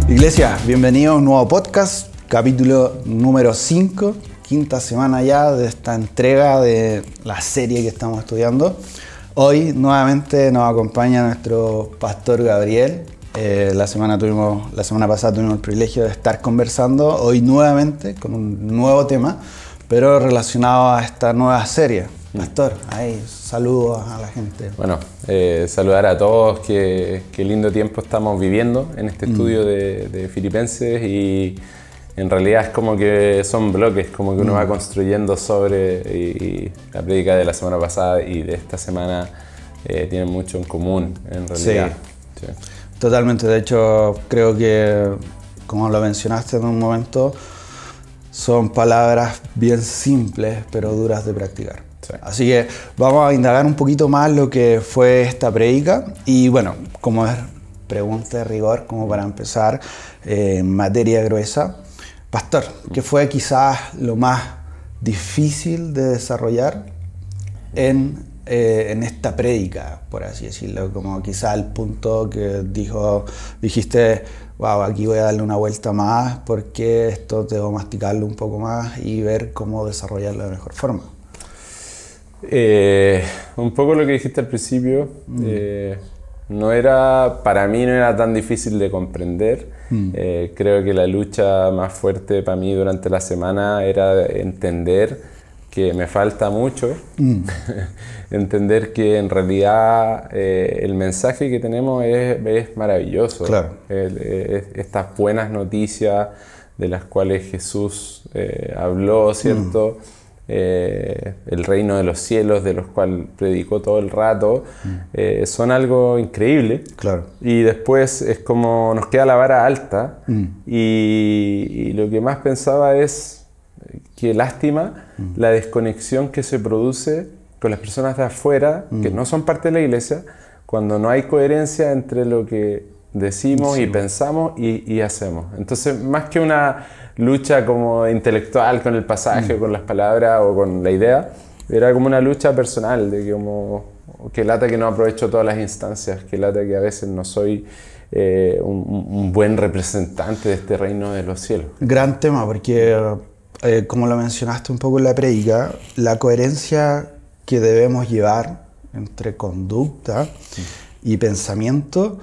Iglesia, bienvenido a un nuevo podcast, capítulo número 5, quinta semana ya de esta entrega de la serie que estamos estudiando. Hoy nuevamente nos acompaña nuestro pastor Gabriel. La semana pasada tuvimos el privilegio de estar conversando, hoy nuevamente con un nuevo tema, pero relacionado a esta nueva serie. Pastor, ahí, saludos a la gente. Bueno, saludar a todos, qué lindo tiempo estamos viviendo en este estudio de Filipenses, y en realidad es como que son bloques, como que uno va construyendo sobre, y la prédica de la semana pasada y de esta semana tienen mucho en común, en realidad. Sí. Totalmente, de hecho creo que, como lo mencionaste en un momento, son palabras bien simples pero duras de practicar. Sí. Así que vamos a indagar un poquito más lo que fue esta prédica y bueno, como es pregunta de rigor, como para empezar en materia gruesa. Pastor, ¿qué fue quizás lo más difícil de desarrollar en esta prédica, por así decirlo? Como quizás el punto que dijiste, wow, aquí voy a darle una vuelta más porque esto debo masticarlo un poco más y ver cómo desarrollarlo de mejor forma. Un poco lo que dijiste al principio, para mí no era tan difícil de comprender. Creo que la lucha más fuerte para mí durante la semana era entender que me falta mucho, entender que en realidad el mensaje que tenemos es maravilloso. Claro. Estas buenas noticias de las cuales Jesús habló, ¿cierto? El reino de los cielos, de los cuales predicó todo el rato, son algo increíble. Claro. Y después es como nos queda la vara alta, y lo que más pensaba es qué lástima la desconexión que se produce con las personas de afuera, que no son parte de la iglesia, cuando no hay coherencia entre lo que decimos y pensamos y hacemos. Entonces, más que una lucha como intelectual con el pasaje o con las palabras o con la idea, era como una lucha personal, de que lata que no aprovecho todas las instancias, que lata que a veces no soy un buen representante de este reino de los cielos. Gran tema, porque como lo mencionaste un poco en la prédica, la coherencia que debemos llevar entre conducta y pensamiento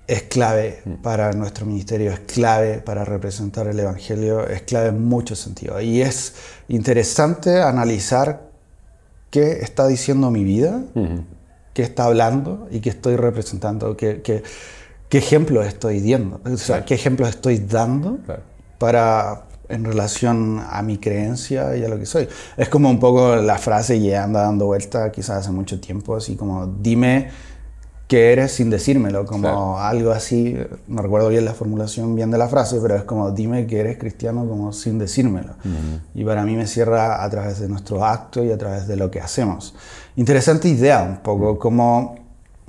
es clave para nuestro ministerio, es clave para representar el Evangelio, es clave en muchos sentidos. Y es interesante analizar qué está diciendo mi vida, qué está hablando y qué estoy representando, qué ejemplos estoy dando, o sea, qué ejemplos estoy dando en relación a mi creencia y a lo que soy. Es como un poco la frase que anda dando vuelta quizás hace mucho tiempo, así como dime qué eres sin decírmelo, como algo así, no recuerdo bien la formulación bien de la frase, pero es como dime que eres cristiano como sin decírmelo. Y para mí me cierra a través de nuestros actos y a través de lo que hacemos. Interesante idea un poco, como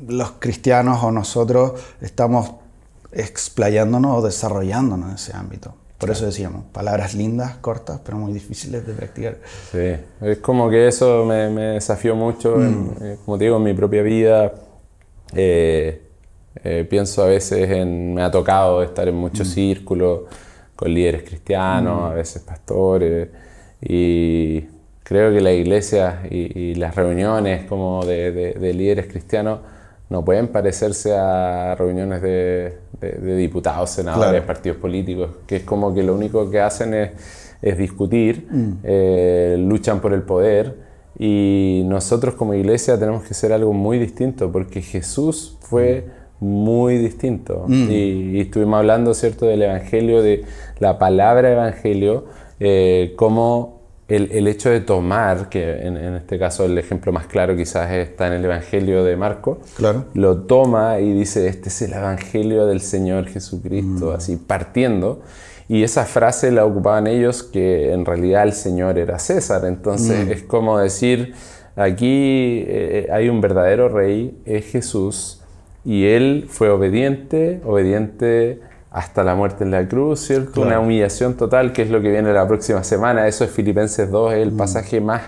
los cristianos o nosotros estamos explayándonos o desarrollándonos en ese ámbito. Por eso decíamos, palabras lindas, cortas, pero muy difíciles de practicar. Sí, es como que eso me desafió mucho, como te digo, en mi propia vida. Pienso a veces me ha tocado estar en muchos círculos con líderes cristianos, a veces pastores, y creo que la iglesia y las reuniones como de líderes cristianos no pueden parecerse a reuniones de diputados, senadores, partidos políticos, que es como que lo único que hacen es discutir, luchan por el poder. Y nosotros como iglesia tenemos que ser algo muy distinto, porque Jesús fue muy distinto. Y estuvimos hablando, ¿cierto?, del Evangelio, de la palabra Evangelio, como el hecho de tomar, que en este caso el ejemplo más claro quizás está en el Evangelio de Marcos, lo toma y dice, este es el Evangelio del Señor Jesucristo, así partiendo. Y esa frase la ocupaban ellos, que en realidad el Señor era César. Entonces es como decir, aquí hay un verdadero rey, es Jesús, y Él fue obediente hasta la muerte en la cruz, ¿cierto? Claro. Una humillación total, que es lo que viene la próxima semana. Eso es Filipenses 2, es el pasaje más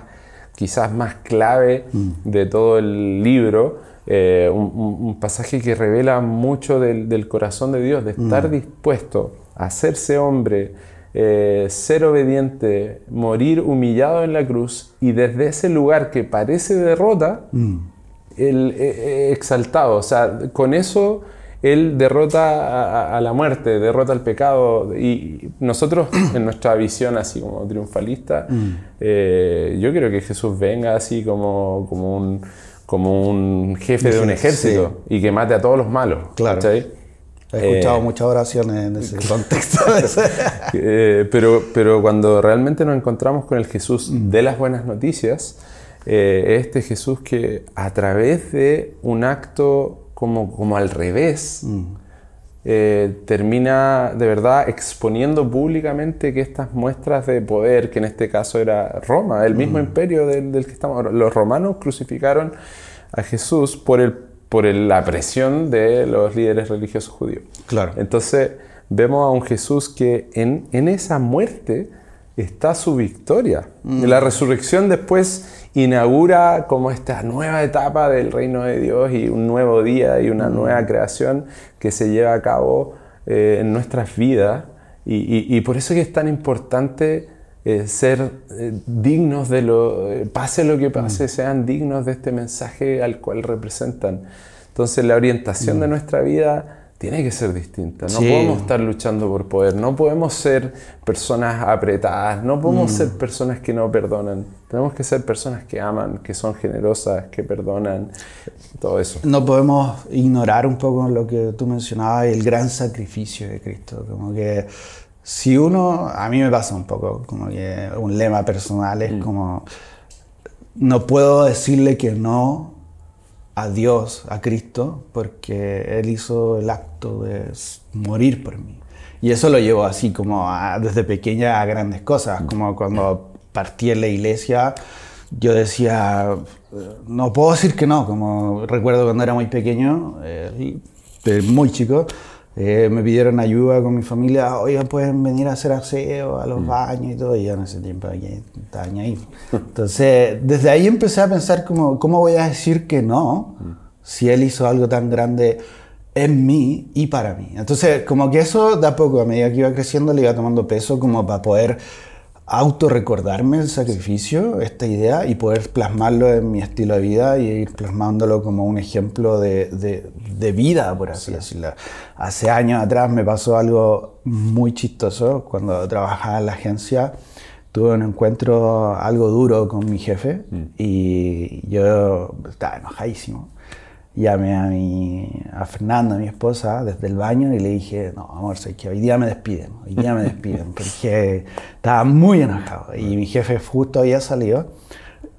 quizás más clave de todo el libro, un pasaje que revela mucho del corazón de Dios, de estar dispuesto a hacerse hombre, ser obediente, morir humillado en la cruz, y desde ese lugar que parece derrota, exaltado. O sea, con eso Él derrota a la muerte, derrota al pecado, y nosotros en nuestra visión así como triunfalista, yo quiero que Jesús venga así como un jefe de un ejército, y que mate a todos los malos. Claro. ¿Cachai? He escuchado muchas oraciones en ese contexto. Pero cuando realmente nos encontramos con el Jesús de las buenas noticias, este Jesús que a través de un acto como al revés, termina de verdad exponiendo públicamente que estas muestras de poder, que en este caso era Roma, el mismo imperio del que estamos, los romanos crucificaron a Jesús por la presión de los líderes religiosos judíos. Claro. Entonces vemos a un Jesús que en esa muerte está su victoria. La resurrección después inaugura como esta nueva etapa del reino de Dios y un nuevo día y una nueva creación que se lleva a cabo en nuestras vidas. Y por eso que es tan importante ser dignos de pase lo que pase, sean dignos de este mensaje al cual representan. Entonces la orientación de nuestra vida tiene que ser distinta. No podemos estar luchando por poder, no podemos ser personas apretadas, no podemos ser personas que no perdonan. Tenemos que ser personas que aman, que son generosas, que perdonan, todo eso. No podemos ignorar un poco lo que tú mencionabas, el gran sacrificio de Cristo. Como que si uno, a mí me pasa un poco, como que un lema personal es como, no puedo decirle que no a Dios, a Cristo, porque Él hizo el acto de morir por mí. Y eso lo llevo así como desde pequeña a grandes cosas, como cuando partí en la iglesia, yo decía, no puedo decir que no, como recuerdo cuando era muy pequeño, muy chico, me pidieron ayuda con mi familia, oigan, pueden venir a hacer aseo a los baños y todo, y yo en ese tiempo estaba ahí. Entonces, desde ahí empecé a pensar como, ¿cómo voy a decir que no si Él hizo algo tan grande en mí y para mí? Entonces, como que eso de a poco, a medida que iba creciendo, le iba tomando peso como para poder autorrecordarme el sacrificio, esta idea, y poder plasmarlo en mi estilo de vida y ir plasmándolo como un ejemplo de vida, por así decirlo. Hace años atrás me pasó algo muy chistoso. Cuando trabajaba en la agencia, tuve un encuentro algo duro con mi jefe y yo estaba enojadísimo. Llamé a Fernanda, mi esposa, desde el baño y le dije, no, amor, sé que hoy día me despiden, porque estaba muy enojado. Y mi jefe justo había salido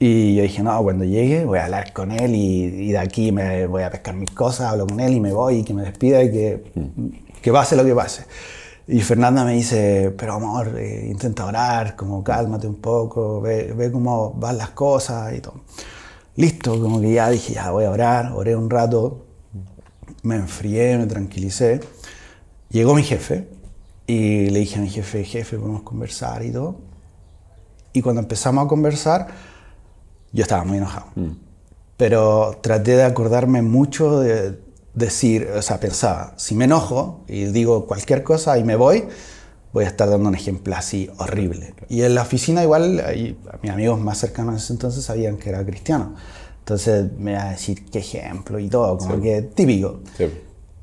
y yo dije, no, cuando llegue voy a hablar con él y de aquí me voy a pescar mis cosas, hablo con él y me voy y que me despida y que pase lo que pase. Y Fernanda me dice, pero amor, intenta orar, como cálmate un poco, ve cómo van las cosas y todo. Listo, como que ya dije, ya voy a orar, oré un rato, me enfrié, me tranquilicé. Llegó mi jefe y le dije a mi jefe, podemos conversar y todo. Y cuando empezamos a conversar, yo estaba muy enojado. Pero traté de acordarme mucho de decir, o sea, pensaba, si me enojo y digo cualquier cosa y me voy a estar dando un ejemplo así horrible. Y en la oficina igual, mis amigos más cercanos en ese entonces sabían que era cristiano. Entonces me iba a decir qué ejemplo y todo, como que típico. Sí.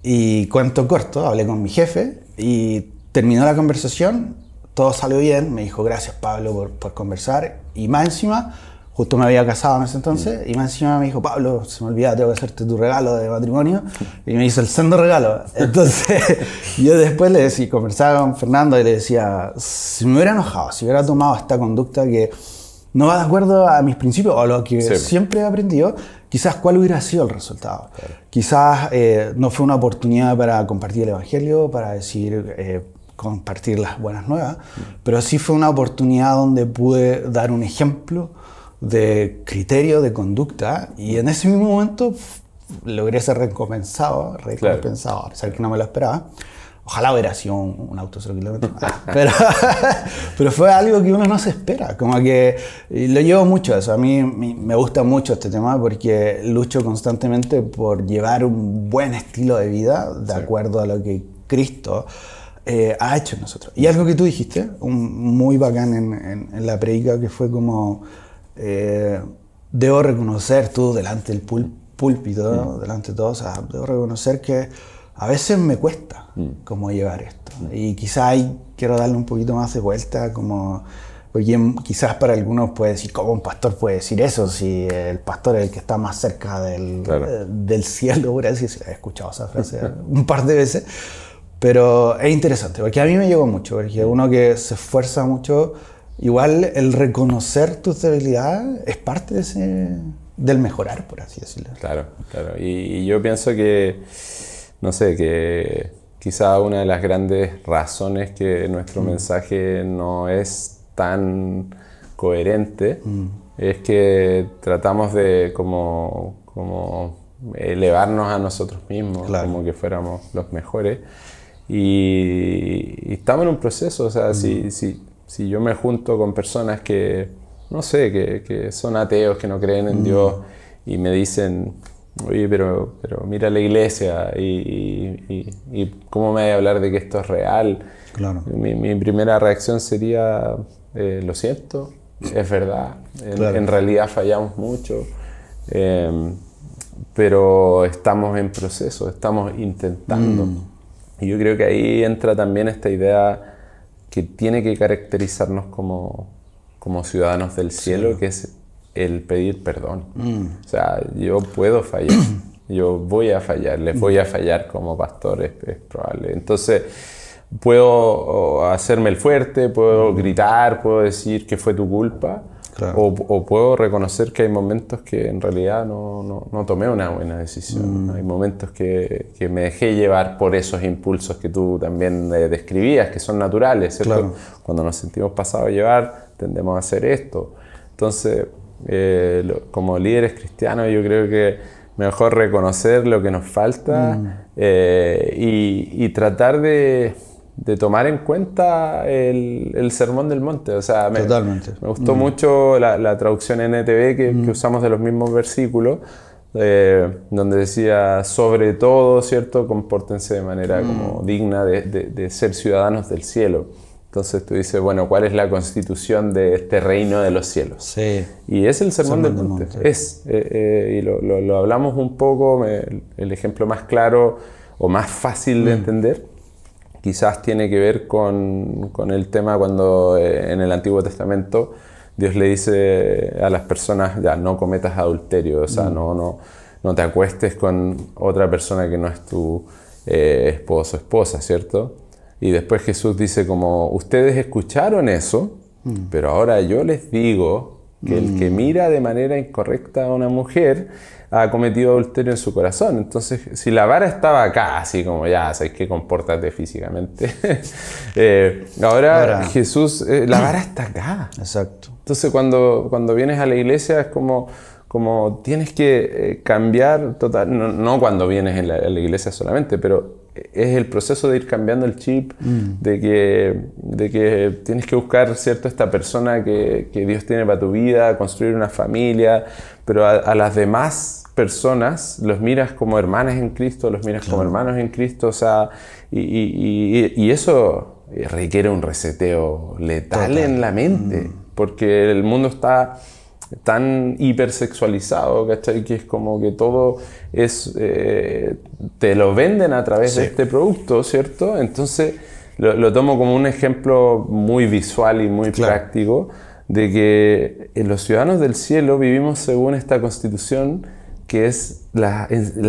Y cuento corto, hablé con mi jefe y terminó la conversación, todo salió bien, me dijo gracias Pablo por conversar, y más encima, justo me había casado en ese entonces, y más encima me dijo, Pablo, se me olvida, tengo que hacerte tu regalo de matrimonio, y me hizo el sendo regalo. Entonces yo después le decía, conversaba con Fernando y le decía, si me hubiera enojado, si hubiera tomado esta conducta que no va de acuerdo a mis principios o a lo que siempre he aprendido, quizás cuál hubiera sido el resultado. Claro. Quizás no fue una oportunidad para compartir el evangelio, para decir, compartir las buenas nuevas, pero sí fue una oportunidad donde pude dar un ejemplo de criterio, de conducta, y en ese mismo momento logré ser recompensado, claro, a pesar que no me lo esperaba. Ojalá hubiera sido un auto 0 kilómetros. Pero fue algo que uno no se espera. Como que y lo llevo mucho eso. A mí me gusta mucho este tema porque lucho constantemente por llevar un buen estilo de vida de acuerdo a lo que Cristo ha hecho en nosotros. Y algo que tú dijiste, muy bacán en la predica, que fue como debo reconocer tú delante del púlpito, delante de todos, o sea, debo reconocer que a veces me cuesta como llevar esto. Y quizás ahí quiero darle un poquito más de vuelta, como, porque quizás para algunos puede decir, ¿cómo un pastor puede decir eso? Si el pastor es el que está más cerca del cielo, por así decirlo. He escuchado esa frase un par de veces. Pero es interesante, porque a mí me llegó mucho, porque uno que se esfuerza mucho, igual el reconocer tus debilidades es parte del mejorar, por así decirlo. Claro, claro. Y yo pienso que, no sé, que quizá una de las grandes razones que nuestro mensaje no es tan coherente es que tratamos de como elevarnos a nosotros mismos, como que fuéramos los mejores. Y estamos en un proceso, o sea, si yo me junto con personas que, no sé, que son ateos, que no creen en Dios, y me dicen, oye, pero mira la iglesia, y ¿cómo me voy a hablar de que esto es real? Claro. Mi primera reacción sería, lo siento, es verdad, en realidad fallamos mucho, pero estamos en proceso, estamos intentando. Y yo creo que ahí entra también esta idea que tiene que caracterizarnos como ciudadanos del cielo, que es el pedir perdón. O sea, yo puedo fallar, yo voy a fallar, les voy a fallar como pastor, es probable. Entonces, puedo hacerme el fuerte, puedo gritar, puedo decir que fue tu culpa, o puedo reconocer que hay momentos que en realidad no tomé una buena decisión. Hay momentos que me dejé llevar por esos impulsos que tú también describías, que son naturales, ¿cierto? Claro. Cuando nos sentimos pasados a llevar, tendemos a hacer esto. Entonces, como líderes cristianos, yo creo que mejor reconocer lo que nos falta y tratar de tomar en cuenta el Sermón del Monte. O sea, me gustó mucho la traducción NTV que usamos de los mismos versículos, donde decía, sobre todo, ¿cierto? Compórtense de manera como digna de ser ciudadanos del cielo. Entonces tú dices, bueno, ¿cuál es la constitución de este reino de los cielos? Sí. Y es el Sermón del Monte. Y lo hablamos un poco, el ejemplo más claro o más fácil de entender, quizás tiene que ver con el tema cuando en el Antiguo Testamento Dios le dice a las personas, ya, no cometas adulterio, o sea, no te acuestes con otra persona que no es tu esposo o esposa, ¿cierto? Y después Jesús dice como, ustedes escucharon eso, pero ahora yo les digo que el que mira de manera incorrecta a una mujer ha cometido adulterio en su corazón. Entonces, si la vara estaba acá, así como ya, sabes que compórtate físicamente. ahora Jesús, la vara está acá. Exacto. Entonces, cuando vienes a la iglesia es como tienes que cambiar total, no cuando vienes a la iglesia solamente, pero es el proceso de ir cambiando el chip, de que tienes que buscar, ¿cierto?, esta persona que Dios tiene para tu vida, construir una familia, pero a las demás personas los miras como hermanas en Cristo, los miras como hermanos en Cristo, o sea, y eso requiere un reseteo letal en la mente, porque el mundo está tan hipersexualizado, ¿cachai? Que es como que todo es te lo venden a través de este producto, ¿cierto? Entonces lo tomo como un ejemplo muy visual y muy práctico de que los ciudadanos del cielo vivimos según esta constitución, que es la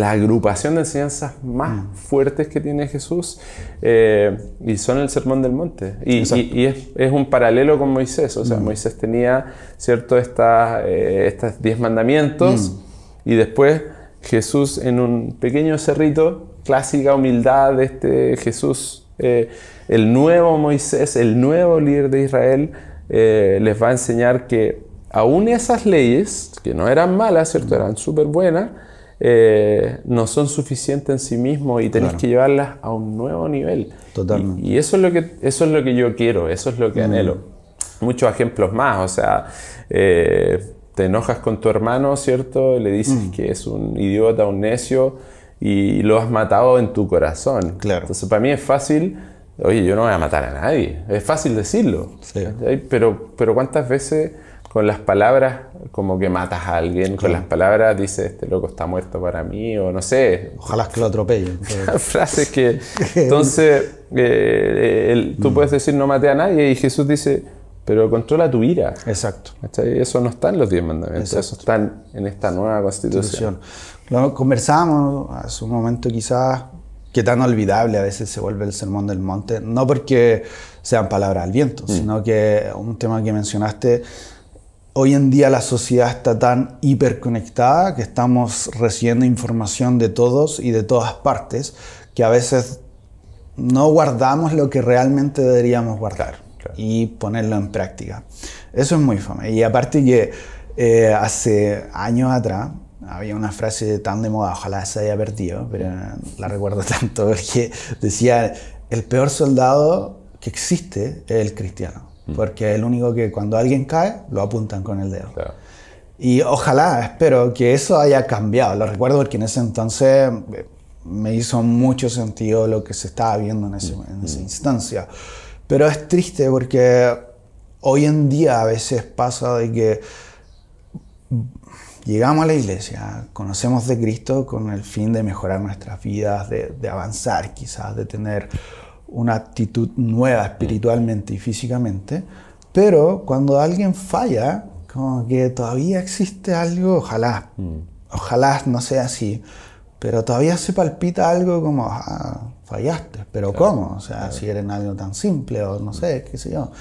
agrupación de enseñanzas más fuertes que tiene Jesús, y son el Sermón del Monte. Y es un paralelo con Moisés. O sea, Moisés tenía, ¿cierto?, estas 10 mandamientos, y después Jesús en un pequeño cerrito, clásica humildad de este Jesús, el nuevo Moisés, el nuevo líder de Israel, les va a enseñar que aún esas leyes, que no eran malas, ¿cierto?, eran súper buenas, no son suficientes en sí mismos y tenés que llevarlas a un nuevo nivel. Totalmente. Y eso es lo que yo quiero, eso es lo que anhelo. Muchos ejemplos más, o sea, te enojas con tu hermano, ¿cierto? Le dices que es un idiota, un necio, y lo has matado en tu corazón. Claro. Entonces, para mí es fácil, oye, yo no voy a matar a nadie. Es fácil decirlo. Sí. Pero ¿cuántas veces con las palabras como que matas a alguien? Claro. Con las palabras dices, este loco está muerto para mí, o no sé. Ojalá que lo atropellen. Pero... frases que... Entonces, tú puedes decir, no maté a nadie, y Jesús dice... pero controla tu ira. Exacto. Eso no está en los 10 mandamientos, eso está en esta nueva constitución. Lo conversábamos hace un momento quizás, que tan olvidable a veces se vuelve el Sermón del Monte, no porque sean palabras al viento, sino que un tema que mencionaste, hoy en día la sociedad está tan hiperconectada que estamos recibiendo información de todos y de todas partes, que a veces no guardamos lo que realmente deberíamos guardar. Claro. Y ponerlo en práctica. Eso es muy fome. Y aparte que hace años atrás había una frase tan de moda, ojalá se haya perdido, pero la recuerdo tanto, porque decía, el peor soldado que existe es el cristiano, porque es el único que cuando alguien cae, lo apuntan con el dedo. Claro. Y ojalá, espero que eso haya cambiado. Lo recuerdo porque en ese entonces me hizo mucho sentido lo que se estaba viendo en esa instancia. Pero es triste porque hoy en día a veces pasa de que llegamos a la iglesia, conocemos de Cristo con el fin de mejorar nuestras vidas, de avanzar quizás, de tener una actitud nueva espiritualmente y físicamente, pero cuando alguien falla, como que todavía existe algo, ojalá no sea así, pero todavía se palpita algo como, fallaste, pero claro, ¿cómo? O sea, claro. Si eres algo tan simple o no sé, qué sé yo.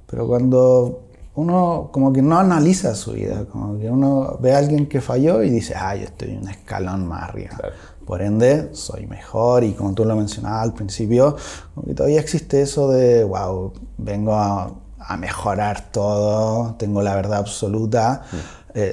Pero cuando uno como que no analiza su vida, como que uno ve a alguien que falló y dice, yo estoy un escalón más arriba. Claro. Por ende, soy mejor y como tú lo mencionabas al principio, como que todavía existe eso de, wow, vengo a mejorar todo, tengo la verdad absoluta,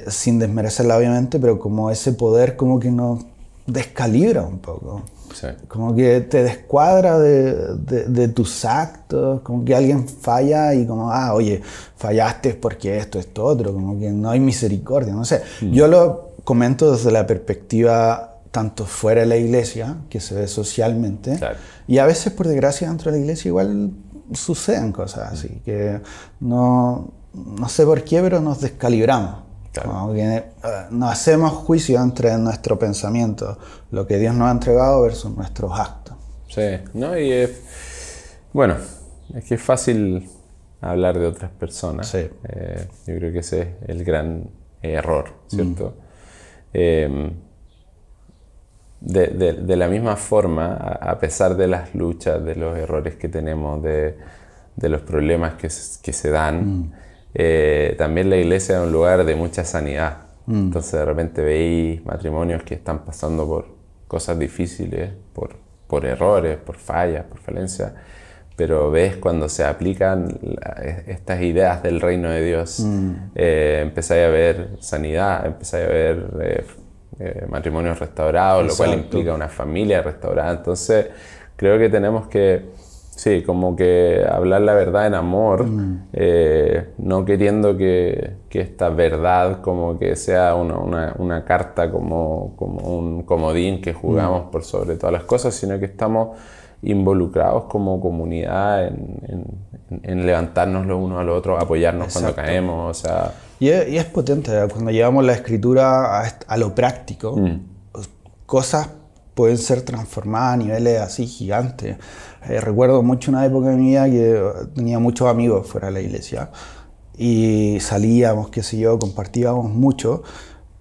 sin desmerecerla obviamente, pero como ese poder como que nos descalibra un poco. Sí. Como que te descuadra de tus actos, como que alguien falla y como, oye, fallaste porque esto otro, como que no hay misericordia, no sé. Yo lo comento desde la perspectiva tanto fuera de la iglesia, que se ve socialmente, claro. Y a veces por desgracia dentro de la iglesia igual suceden cosas así, que no sé por qué, pero nos descalibramos. Claro. Como que nos hacemos juicio entre nuestro pensamiento, lo que Dios nos ha entregado versus nuestros actos. Sí, ¿no? Y bueno, es que es fácil hablar de otras personas. Sí. Yo creo que ese es el gran error, ¿cierto? De la misma forma, a pesar de las luchas, de los errores que tenemos, de los problemas que se dan, también la iglesia es un lugar de mucha sanidad. Entonces de repente veis matrimonios que están pasando por cosas difíciles, por errores, por fallas, por falencias, pero ves cuando se aplican estas ideas del reino de Dios, empezáis a ver sanidad, empezáis a ver matrimonios restaurados. Exacto. Lo cual implica una familia restaurada. Entonces creo que tenemos que sí, como que hablar la verdad en amor, no queriendo que esta verdad como que sea una carta, como un comodín que jugamos por sobre todas las cosas, sino que estamos involucrados como comunidad en levantarnos los unos a los otros, apoyarnos. Exacto. Cuando caemos, o sea... Y es potente, cuando llevamos la escritura a lo práctico, cosas pueden ser transformadas a niveles así gigantes. Recuerdo mucho una época de mi vida que tenía muchos amigos fuera de la iglesia y salíamos, qué sé yo, compartíamos mucho,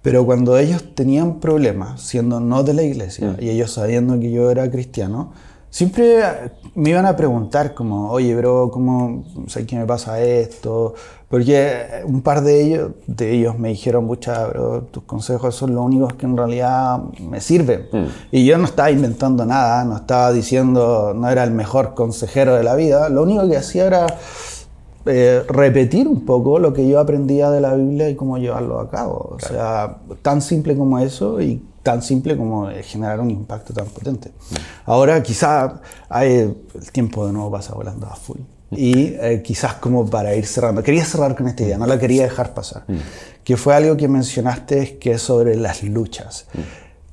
pero cuando ellos tenían problemas, siendo no de la iglesia y ellos sabiendo que yo era cristiano, siempre me iban a preguntar como, oye, bro, ¿cómo sé qué me pasa esto? Porque un par de ellos me dijeron, pucha, bro, tus consejos son los únicos que en realidad me sirven. Y yo no estaba inventando nada, no estaba diciendo, no era el mejor consejero de la vida. Lo único que hacía era repetir un poco lo que yo aprendía de la Biblia y cómo llevarlo a cabo. O sea, tan simple como eso y tan simple como generar un impacto tan potente. Ahora quizá el tiempo de nuevo pasa volando a full. Y quizás como para ir cerrando, quería cerrar con esta idea, no la quería dejar pasar, que fue algo que mencionaste, que es sobre las luchas.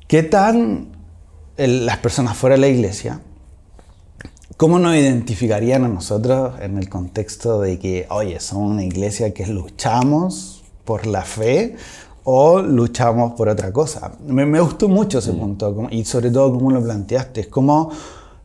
¿Qué tan las personas fuera de la iglesia, cómo nos identificarían a nosotros en el contexto de que, oye, somos una iglesia que luchamos por la fe o luchamos por otra cosa? Me gustó mucho ese punto y sobre todo cómo lo planteaste. Es como,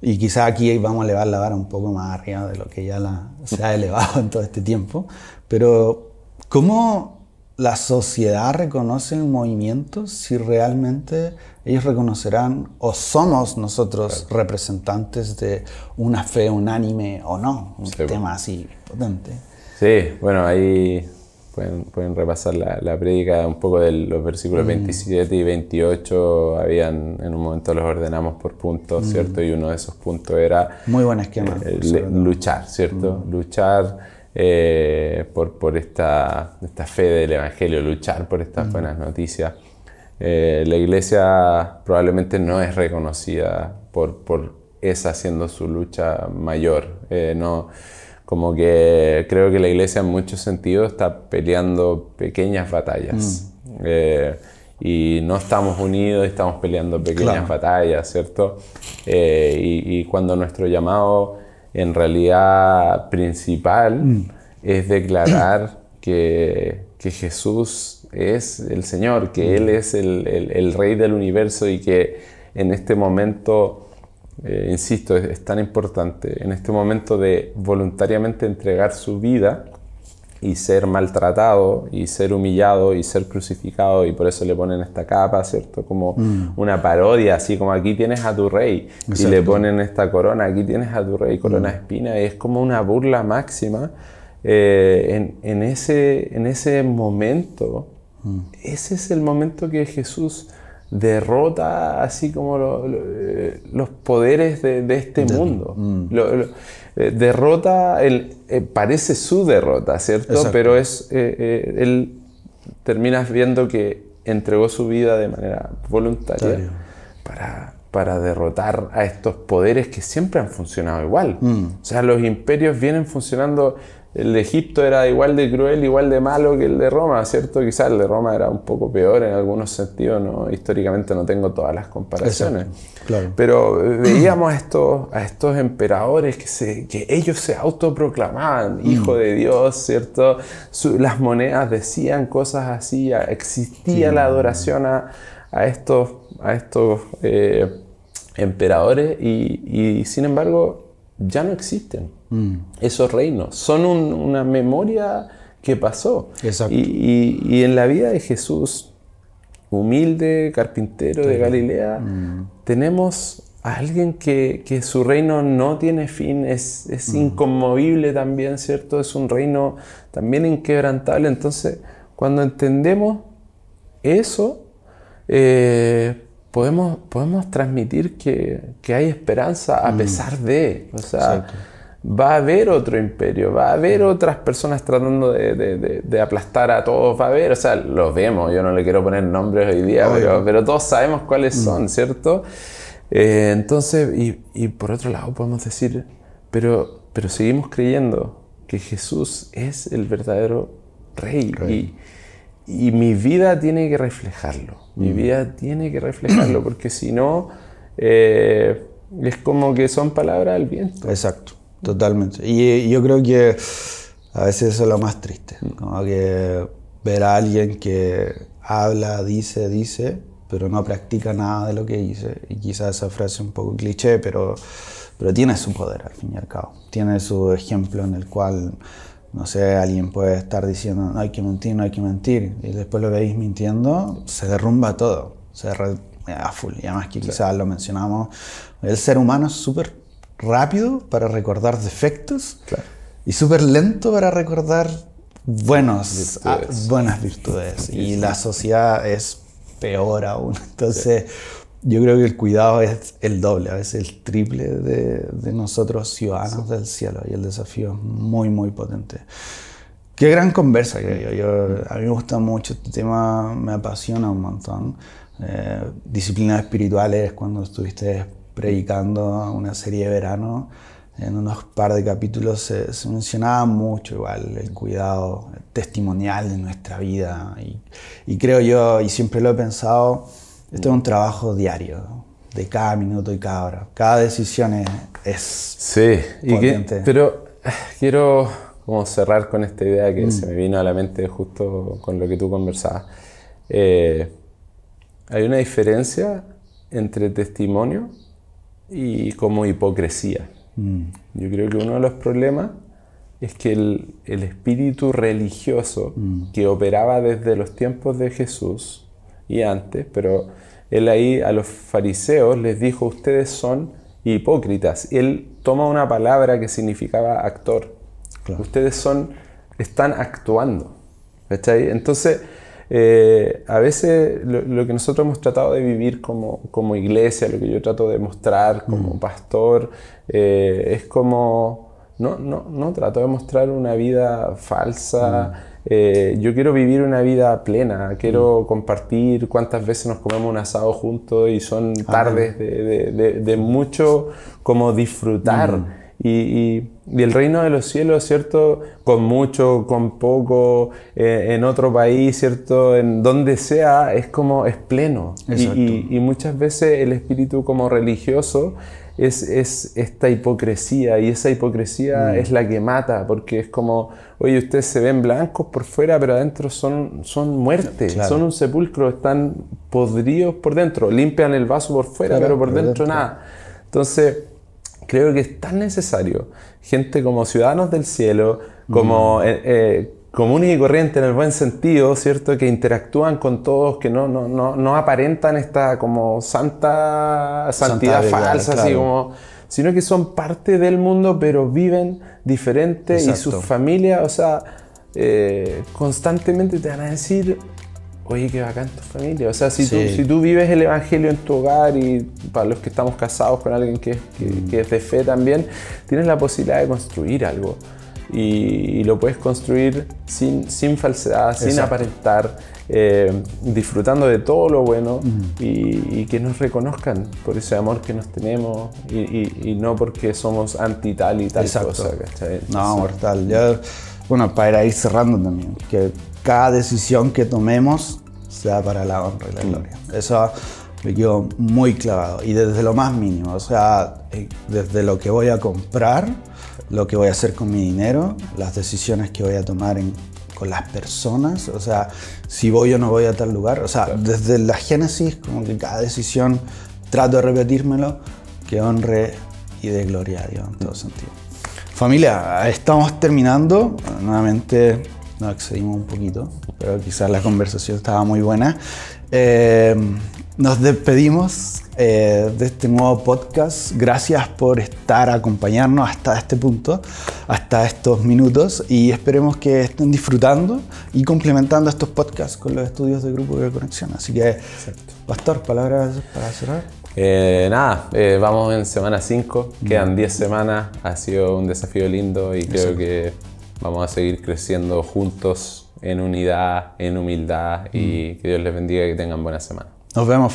y quizás aquí vamos a elevar la vara un poco más arriba de lo que ya se ha elevado en todo este tiempo, pero ¿cómo la sociedad reconoce el movimiento si realmente ellos reconocerán o somos nosotros representantes de una fe unánime o no? Un tema así potente. Sí, bueno, ahí pueden repasar la prédica un poco de los versículos 27 y 28. En un momento los ordenamos por puntos, ¿cierto? Y uno de esos puntos era... Muy buen esquema. Luchar, ¿cierto? Luchar por esta fe del Evangelio, luchar por estas buenas noticias. La iglesia probablemente no es reconocida por esa siendo su lucha mayor. Como que creo que la iglesia en muchos sentidos está peleando pequeñas batallas. Y no estamos unidos, estamos peleando pequeñas batallas, ¿cierto? Y cuando nuestro llamado en realidad principal es declarar que Jesús es el Señor, que Él es el Rey del universo y que en este momento... insisto, es tan importante en este momento de voluntariamente entregar su vida y ser maltratado y ser humillado y ser crucificado, y por eso le ponen esta capa, ¿cierto? Como una parodia, así como aquí tienes a tu rey. Exacto. Y le ponen esta corona, aquí tienes a tu rey, corona de espina, y es como una burla máxima. En ese momento, ese es el momento que Jesús derrota así como los poderes de este mundo. Derrota, parece su derrota, ¿cierto? Exacto. Pero él terminas viendo que entregó su vida de manera voluntaria para derrotar a estos poderes que siempre han funcionado igual. O sea, los imperios vienen funcionando. El de Egipto era igual de cruel, igual de malo que el de Roma, ¿cierto? Quizás el de Roma era un poco peor en algunos sentidos, ¿no? Históricamente no tengo todas las comparaciones. Exacto, claro. Pero veíamos a estos emperadores que ellos se autoproclamaban hijo de Dios, ¿cierto? Las monedas decían cosas así, existía la adoración a estos emperadores y sin embargo ya no existen. Esos reinos son una memoria que pasó. Exacto. Y en la vida de Jesús, humilde carpintero de Galilea, tenemos a alguien que su reino no tiene fin, es inconmovible también, ¿cierto? Es un reino también inquebrantable. Entonces, cuando entendemos eso, podemos transmitir que hay esperanza a pesar de, o sea, exacto. Va a haber otro imperio, va a haber otras personas tratando de aplastar a todos, va a haber, o sea, los vemos, yo no le quiero poner nombres hoy día, pero todos sabemos cuáles son, ¿cierto? Entonces, y por otro lado podemos decir, pero seguimos creyendo que Jesús es el verdadero Rey. Y mi vida tiene que reflejarlo, mi vida tiene que reflejarlo, porque si no, es como que son palabras al viento. Exacto. Totalmente. Y yo creo que a veces eso es lo más triste, como que ver a alguien que habla, dice, pero no practica nada de lo que dice. Y quizás esa frase es un poco cliché, pero tiene su poder al fin y al cabo. Tiene su ejemplo en el cual, no sé, alguien puede estar diciendo no hay que mentir, y después lo veis mintiendo, se derrumba todo, a full. Y además que quizás lo mencionamos, el ser humano es súper rápido para recordar defectos y súper lento para recordar buenas virtudes. Y la sociedad es peor aún. Entonces, yo creo que el cuidado es el doble, a veces el triple de nosotros ciudadanos del cielo, y el desafío es muy, muy potente. Qué gran conversa, creo yo. A mí me gusta mucho este tema, me apasiona un montón. Disciplinas espirituales, cuando estuviste predicando una serie de verano, en unos par de capítulos se mencionaba mucho igual el cuidado testimonial de nuestra vida. Y creo yo, y siempre lo he pensado, esto es un trabajo diario, de cada minuto y cada hora. Cada decisión es sí, pero quiero como cerrar con esta idea que se me vino a la mente justo con lo que tú conversabas. Hay una diferencia entre testimonio y como hipocresía. Yo creo que uno de los problemas es que el espíritu religioso que operaba desde los tiempos de Jesús y antes, pero él ahí a los fariseos les dijo: ustedes son hipócritas. Y él toma una palabra que significaba actor. Claro. Ustedes están actuando. ¿Cachai? Entonces, a veces lo que nosotros hemos tratado de vivir como iglesia, lo que yo trato de mostrar como pastor, es como, no trato de mostrar una vida falsa. Yo quiero vivir una vida plena, quiero compartir cuántas veces nos comemos un asado juntos y son tardes de mucho como disfrutar. Y el reino de los cielos, ¿cierto? Con mucho, con poco, en otro país, ¿cierto? En donde sea, es pleno. Y muchas veces el espíritu como religioso es esta hipocresía, y esa hipocresía es la que mata, porque es como, oye, ustedes se ven blancos por fuera, pero adentro son muerte, claro. Son un sepulcro, están podridos por dentro, limpian el vaso por fuera, claro, pero por dentro nada. Entonces, creo que es tan necesario gente como ciudadanos del cielo, como comunes y corrientes en el buen sentido, ¿cierto? Que interactúan con todos, que no aparentan esta como santidad falsa, claro. Así como, sino que son parte del mundo, pero viven diferente. Exacto. Y sus familias, o sea, constantemente te van a decir: oye, qué bacán tu familia. O sea, si tú vives el evangelio en tu hogar, y para los que estamos casados con alguien que es de fe también, tienes la posibilidad de construir algo. Y lo puedes construir sin falsedad, exacto. Sin aparentar, disfrutando de todo lo bueno, y que nos reconozcan por ese amor que nos tenemos, y no porque somos anti tal y tal, exacto. Cosa. ¿Cachai? No, mortal. Bueno, para ir cerrando también, que cada decisión que tomemos sea para la honra y la gloria. Eso me quedó muy clavado. Y desde lo más mínimo, o sea, desde lo que voy a comprar, lo que voy a hacer con mi dinero, las decisiones que voy a tomar con las personas, o sea, si voy o no voy a tal lugar. O sea, claro. Desde la génesis, como que cada decisión trato de repetírmelo, que honre y dé gloria a Dios en todo sentido. Familia, estamos terminando. Nuevamente nos excedimos un poquito, pero quizás la conversación estaba muy buena. Nos despedimos de este nuevo podcast. Gracias por acompañarnos hasta este punto, hasta estos minutos, y esperemos que estén disfrutando y complementando estos podcasts con los estudios de Grupo de Conexión. Así que, exacto. Pastor, palabras para cerrar. Vamos en semana 5, quedan 10 semanas, ha sido un desafío lindo, y creo que vamos a seguir creciendo juntos en unidad, en humildad, y que Dios les bendiga y que tengan buena semana. Nos vemos.